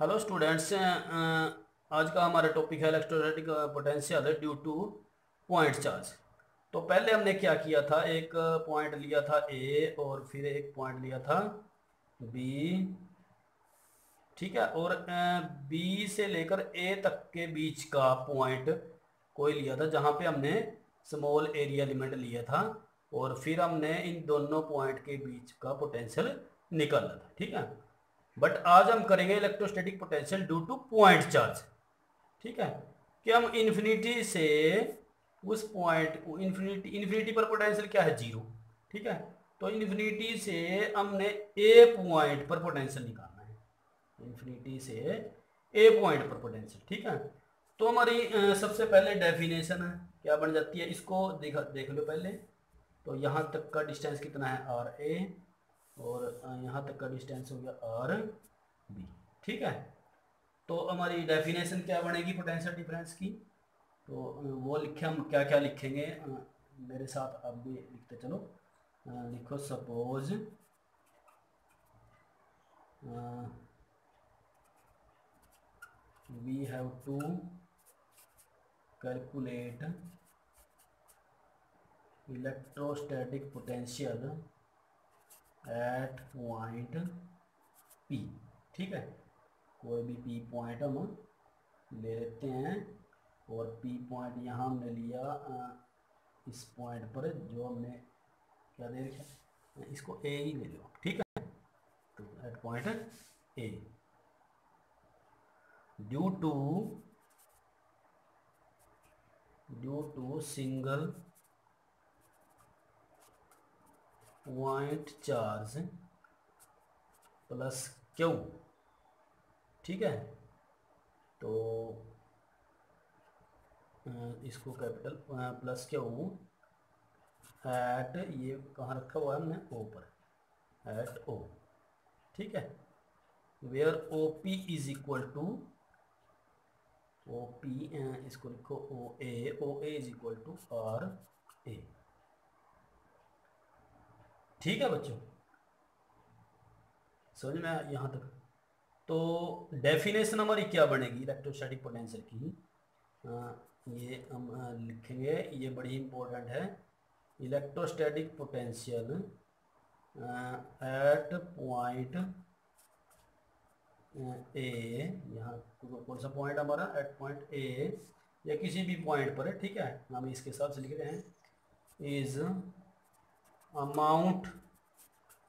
Hello students, आज का हमारा टॉपिक है electrostatic potential due two point charge. तो पहले हमने क्या किया था, एक पॉइंट लिया था ए और फिर एक पॉइंट लिया था बी। ठीक है, और बी से लेकर ए तक के बीच का पॉइंट कोई लिया था जहाँ पे हमने स्मॉल एरिया एलिमेंट लिया था, और फिर हमने इन दोनों पॉइंट के बीच का पोटेंशियल निकाला था। ठीक है, बट आज हम करेंगे electrostatic potential due two point charge. ठीक है, कि हम इन्फिनिटी से उस पॉइंट इन्फिनिटी इन्फिनिटी पर पोटेंशियल क्या है, जीरो। ठीक है, तो इन्फिनिटी से हमने ए पॉइंट पर पोटेंशियल निकालना है, इन्फिनिटी से ए पॉइंट पर पोटेंशियल। ठीक है, तो हमारी सबसे पहले डेफिनेशन है क्या बन जाती है, इसको देख लो पहले। तो यहाँ तक का डिस्टेंस कितना है, आर ए, और यहाँ तक का डिस्टेंस हो गया आर बी। ठीक है, तो हमारी डेफिनेशन क्या बनेगी पोटेंशियल डिफरेंस की, तो वो लिखे, हम क्या क्या लिखेंगे, मेरे साथ आप भी लिखते चलो। लिखो suppose we have to calculate electrostatic potential at point P. ठीक है, कोई भी पी पॉइंट हम ले लेते हैं, और पी पॉइंट यहाँ हमने लिया इस पॉइंट पर, जो हमने क्या दे रखा, इसको ए ही ले लो। ठीक है, तो at point A due to single point charge plus Q. ठीक है, तो इसको कैपिटल प्लस क्यू एट, ये कहाँ रखा हुआ है हमने, ओ पर, एट ओ। ठीक है, where O P is equal to O P, इसको लिखो O A is equal to R A. ठीक है बच्चों, समझ में आया यहाँ तक। तो डेफिनेशन हमारी क्या बनेगी इलेक्ट्रोस्टैटिक पोटेंशियल की, ये हम लिखेंगे, ये बड़ी इंपॉर्टेंट है। इलेक्ट्रोस्टैटिक पोटेंशियल एट पॉइंट ए, यहाँ कौन सा पॉइंट हमारा, एट पॉइंट ए या किसी भी पॉइंट पर है। ठीक है, हम इसके हिसाब से लिख रहे हैं, is amount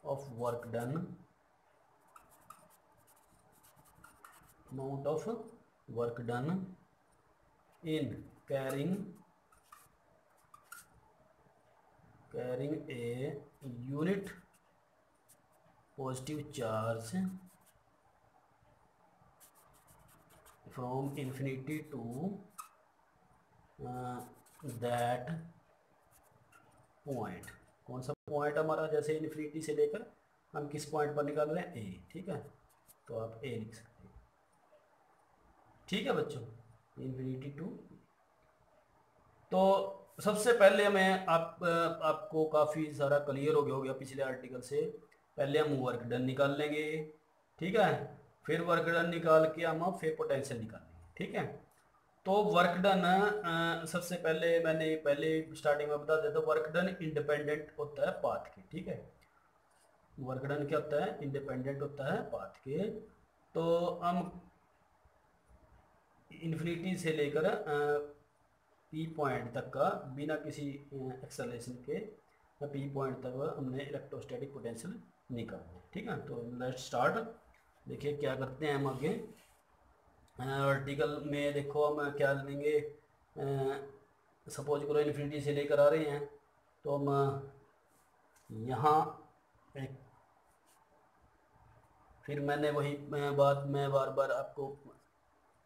of work done, amount of work done in carrying a unit positive charge from infinity to that point। कौन सा पॉइंट हमारा, जैसे इन्फिनिटी से लेकर हम किस पॉइंट पर निकाल रहे हैं, ए। ठीक है, तो आप ए लिख सकते हैं। ठीक है बच्चों, इन्फिनिटी टू। तो सबसे पहले मैं आपको काफ़ी सारा क्लियर हो गया पिछले आर्टिकल से। पहले हम वर्क डन निकाल लेंगे। ठीक है, फिर वर्क डन निकाल के हम फिर पोटेंशियल निकाल लेंगे। ठीक है, तो वर्क डन सबसे पहले मैंने पहले स्टार्टिंग में बता देता हूँ, वर्क डन इंडिपेंडेंट होता है पाथ के। ठीक है, वर्क डन क्या होता है, इंडिपेंडेंट होता है पाथ के। तो हम इन्फिनिटी से लेकर पी पॉइंट तक का बिना किसी एक्सेलरेशन के पी पॉइंट तक हमने इलेक्ट्रोस्टैटिक पोटेंशियल निकालना है। ठीक है, तो लेट्स स्टार्ट। देखिए क्या करते हैं हम आगे। आर्टिकल में देखो हम क्या लेंगे, सपोज करो इन्फिनिटी से लेकर आ रहे हैं, तो हम यहाँ एक, फिर मैंने वही बात मैं बार बार आपको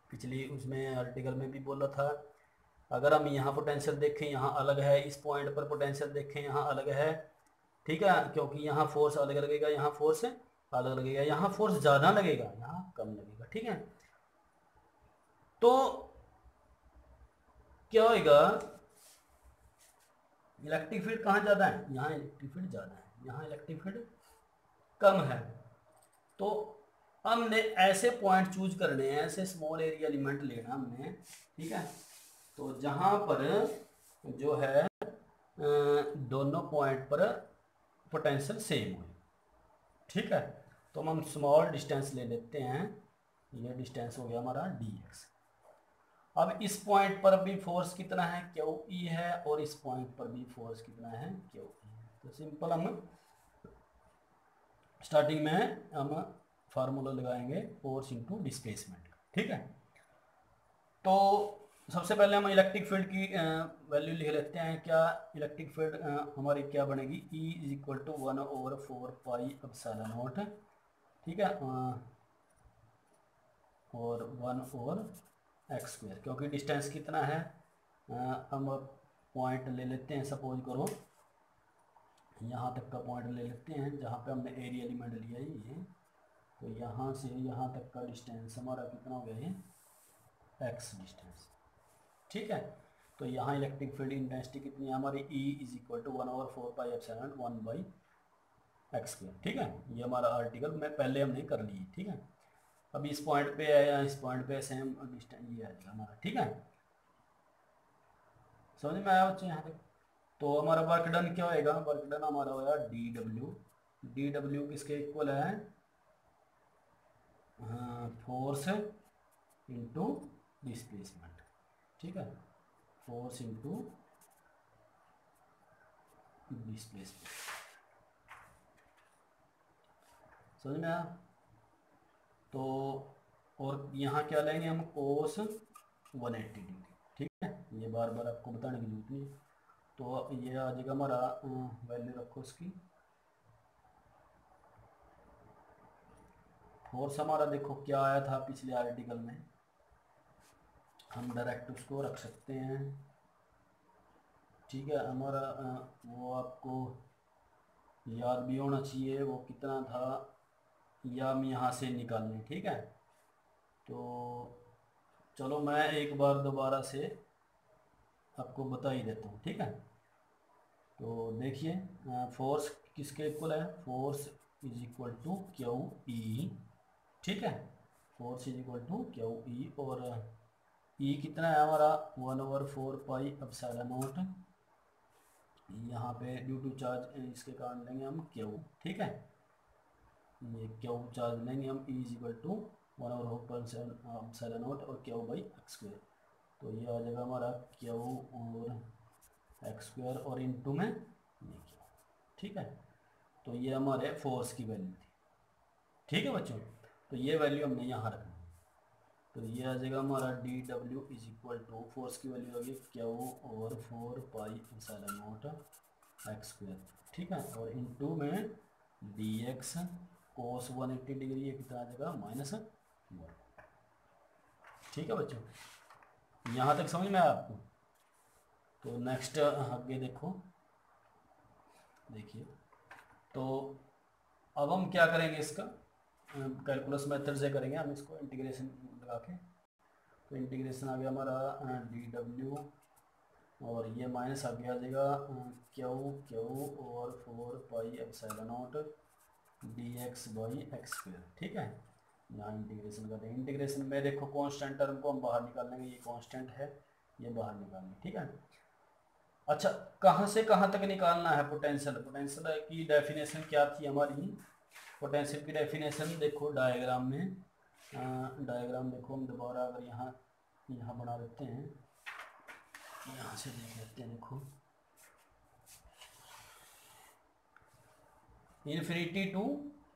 पिछली उसमें आर्टिकल में भी बोला था, अगर हम यहाँ पोटेंशियल देखें यहाँ अलग है, इस पॉइंट पर पोटेंशियल देखें यहाँ अलग है। ठीक है, क्योंकि यहाँ फोर्स अलग लगेगा, यहाँ फोर्स अलग लगेगा, यहाँ फोर्स ज़्यादा लगेगा, यहाँ कम लगेगा। ठीक है, तो क्या होगा, इलेक्ट्रिक फील्ड कहाँ ज़्यादा है, यहाँ इलेक्ट्रिक फील्ड ज़्यादा है, यहाँ इलेक्ट्रिक फील्ड कम है। तो हमने ऐसे पॉइंट चूज करने हैं, ऐसे स्मॉल एरिया एलिमेंट लेना हमने, ठीक है। तो जहां पर जो है दोनों पॉइंट पर पोटेंशियल सेम हो, ठीक है। तो हम स्मॉल डिस्टेंस ले लेते हैं, ये डिस्टेंस हो गया हमारा dx। अब इस पॉइंट पर भी फोर्स कितना है, क्यू ई है, और इस पॉइंट पर भी फोर्स कितना है, क्यू ई है। तो सिंपल हम स्टार्टिंग में हम फार्मूला लगाएंगे फोर्स इनटू डिस्प्लेसमेंट, ठीक है। तो सबसे पहले हम इलेक्ट्रिक फील्ड की वैल्यू लिख लेते हैं। क्या इलेक्ट्रिक फील्ड हमारी क्या बनेगी, E is equal to 1/4 pi epsilon nought, ठीक है, और 1/x², क्योंकि डिस्टेंस कितना है, हम पॉइंट ले लेते हैं, सपोज करो यहाँ तक का पॉइंट ले लेते हैं जहाँ पे हमने एरिया एलिमेंट लिया है ये। तो यहाँ से यहाँ तक का डिस्टेंस हमारा कितना हो गया, ये x डिस्टेंस, ठीक है। तो यहाँ इलेक्ट्रिक फील्ड इंटेंसिटी कितनी है हमारी, E is equal to 1/4 pi epsilon 1/x², ठीक है। ये हमारा आर्टिकल में पहले हमने कर ली, ठीक है। अभी इस पॉइंट पे आया, इस पॉइंट पे सेम डिस्टेंस ये आएगा हमारा, ठीक है। समझ में आया बच्चे यहाँ तक। तो हमारा वर्क डन क्या होएगा, वर्क डन हमारा होगा डी डब्ल्यू किसके इक्वल है, फोर्स इनटू डिस्प्लेसमेंट, ठीक है, फोर्स इनटू डिस्प्लेसमेंट। समझ में आया। तो और यहाँ क्या लेंगे हम, कोस 180 डिग्री, ठीक है। ये बार बार आपको बताने की जरूरत नहीं। तो ये आ जाएगा हमारा, वैल्यू रखो उसकी, फोर्स हमारा देखो क्या आया था पिछले आर्टिकल में, हम डायरेक्ट उसको रख सकते हैं, ठीक है। हमारा वो आपको याद भी होना चाहिए, वो कितना था, या हम यहाँ से निकाल लें, ठीक है। तो चलो मैं एक बार दोबारा से आपको बता ही देता हूँ, ठीक है। तो देखिए फोर्स किसके इक्वल है, force is equal to Q E, ठीक है, force is equal to Q E, और ई कितना है हमारा 1/4 पाई एप्सिलॉन नॉट, यहाँ पे ड्यू टू चार्ज इसके कारण लेंगे हम क्यू, ठीक है। ये क्यू चार्ज लेंगे हम, E is equal to 1/4 epsilon nought और क्यू बाई x²। तो ये आ जाएगा हमारा क्यू और x², और इनटू में ये क्यू, ठीक है। तो ये हमारे फोर्स की वैल्यू थी, ठीक है बच्चों। तो ये वैल्यू हमने यहाँ रखनी, तो ये आ जाएगा हमारा D W is equal to, force की वैल्यू होगी क्यू और 4 पाई एप्सिलॉन नॉट x², ठीक है, और इनटू में डी एक्स कोस 180 डिग्री, ये कितना आ जाएगा -1, ठीक है बच्चों। यहाँ तक समझ में आया आपको। तो नेक्स्ट आगे देखो, देखिए तो अब हम क्या करेंगे, इसका कैलकुलस मेथड से करेंगे हम इसको, इंटीग्रेशन लगा के। तो इंटीग्रेशन आ गया हमारा डी डब्ल्यू, और ये माइनस आगे आ जाएगा क्यू और 4 pi epsilon not D x by x², ठीक है। यहाँ इंटीग्रेशन करते हैं, इंटीग्रेशन में देखो कांस्टेंट टर्म को हम बाहर निकाल लेंगे, ये कांस्टेंट है, ये बाहर निकालेंगे, ठीक है। अच्छा, कहाँ से कहाँ तक निकालना है पोटेंशियल, पोटेंशियल की डेफिनेशन क्या थी हमारी, पोटेंशियल की डेफिनेशन देखो डायग्राम में, डायग्राम देखो हम दोबारा अगर यहाँ बना देते हैं, यहाँ से देख लेते हैं, देखो इन्फिनिटी टू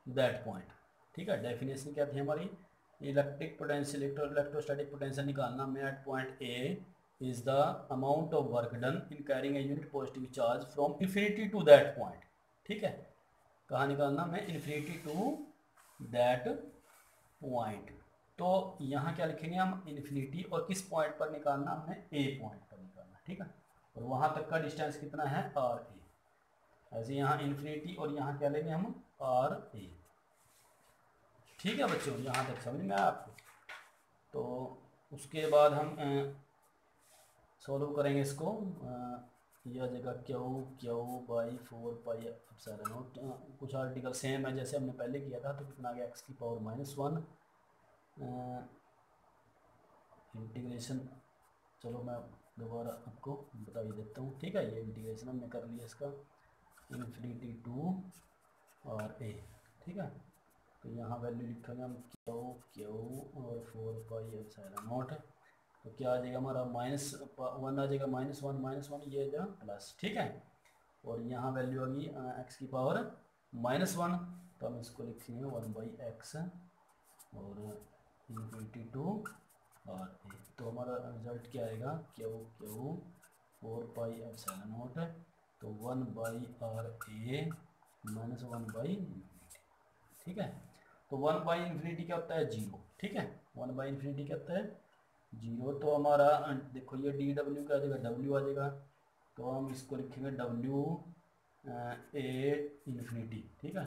दैट पॉइंट, ठीक है। डेफिनेशन क्या थी हमारी, इलेक्ट्रिक पोटेंशियल इलेक्ट्रोस्टैटिक पोटेंशियल निकालना में at point A is the amount of work done in carrying a unit positive charge from infinity to that point, ठीक है। कहाँ निकालना, मैं infinity to that point। तो यहाँ क्या लिखेंगे हम, इन्फिनिटी, और किस पॉइंट पर निकालना, हमने ए पॉइंट पर निकालना, ठीक है। और वहाँ तक का डिस्टेंस कितना है, आर ए। ऐसे यहाँ इन्फिनिटी और यहाँ क्या लेंगे हम, आर ए, ठीक है बच्चों। यहाँ तक समझ में आया आपको। तो उसके बाद हम सॉल्व करेंगे इसको, ये आ जाएगा Q by 4 pi epsilon not. कुछ आर्टिकल सेम है जैसे हमने पहले किया था, तो कितना आ गया x की पावर -1 इंटीग्रेशन। चलो मैं दोबारा आपको बता ही देता हूँ, ठीक है। ये इंटीग्रेशन हमने कर लिया इसका इन्फिनिटी टू और ए, ठीक है। तो यहाँ वैल्यू लिखेंगे हम क्यू और 4 पाई एप्सिलॉन नॉट। तो क्या आ जाएगा हमारा -1 आ जाएगा, -1 ये आ जाएगा प्लस, ठीक है। और यहाँ वैल्यू आ गई x की पावर -1, तो हम इसको लिखेंगे 1/x और इन्फिनिटी टू और ए। तो हमारा रिजल्ट क्या आएगा, क्यू 4 पाई एप्सिलॉन नॉट, तो 1/r a -1/, ठीक है। तो 1/∞ क्या होता है, 0, ठीक है। 1/∞ क्या होता है, 0। तो हमारा देखो ये डी डब्ल्यू क्या आ जाएगा, डब्ल्यू आ जाएगा। तो हम इसको लिखेंगे डब्ल्यू ए इन्फिनिटी, ठीक है,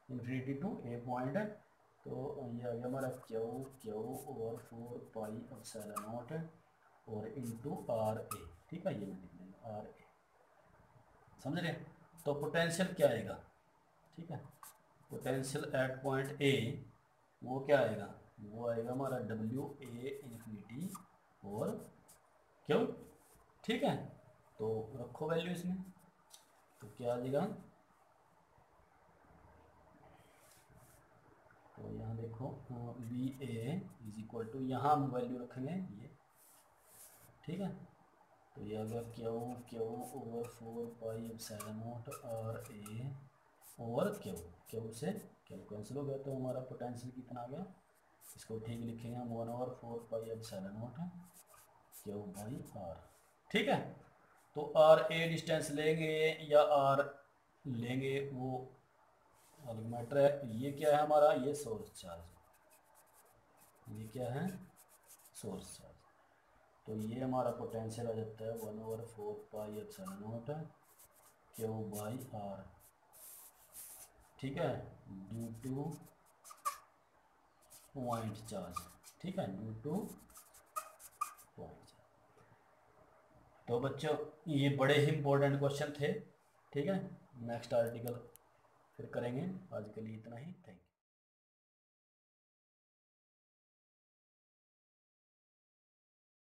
इन्फिनिटी टू ए पॉइंट। तो ये आ गया हमारा क्यू और 4 पाई एप्सिलॉन नॉट और इंटू आर ए, ठीक है। ये मैं लिख देंगे आर ए, समझ रहे। तो पोटेंशियल क्या आएगा, ठीक है, पोटेंशियल एट पॉइंट ए वो क्या आएगा, वो आएगा हमारा डब्ल्यू ए इन्फिनिटी और क्यू, ठीक है। तो रखो वैल्यू इसमें, तो क्या आ जाएगा, तो यहाँ देखो V A is equal to, यहाँ हम वैल्यू रखेंगे ये, ठीक है। तो ये आ गया Q over 4 pi epsilon naught R A और क्यू से क्यू कैंसिल हो गया, तो हमारा पोटेंशियल कितना आ गया, इसको ठीक लिखेंगे हम 1/4 pi epsilon nought Q by R, ठीक है। तो आर ए डिस्टेंस लेंगे या आर लेंगे वो अलग मैटर है। ये क्या है हमारा, ये सोर्स चार्ज, ये क्या है, सोर्स चार्ज। तो ये हमारा पोटेंशियल आ जाता है 1/4 pi epsilon nought Q by R, ठीक है, ड्यू टू पॉइंट चार्ज, ठीक है, ड्यू टू पॉइंट चार्ज। तो बच्चों ये बड़े ही इंपॉर्टेंट क्वेश्चन थे, ठीक है। नेक्स्ट आर्टिकल फिर करेंगे, आज के लिए इतना ही, थैंक यू।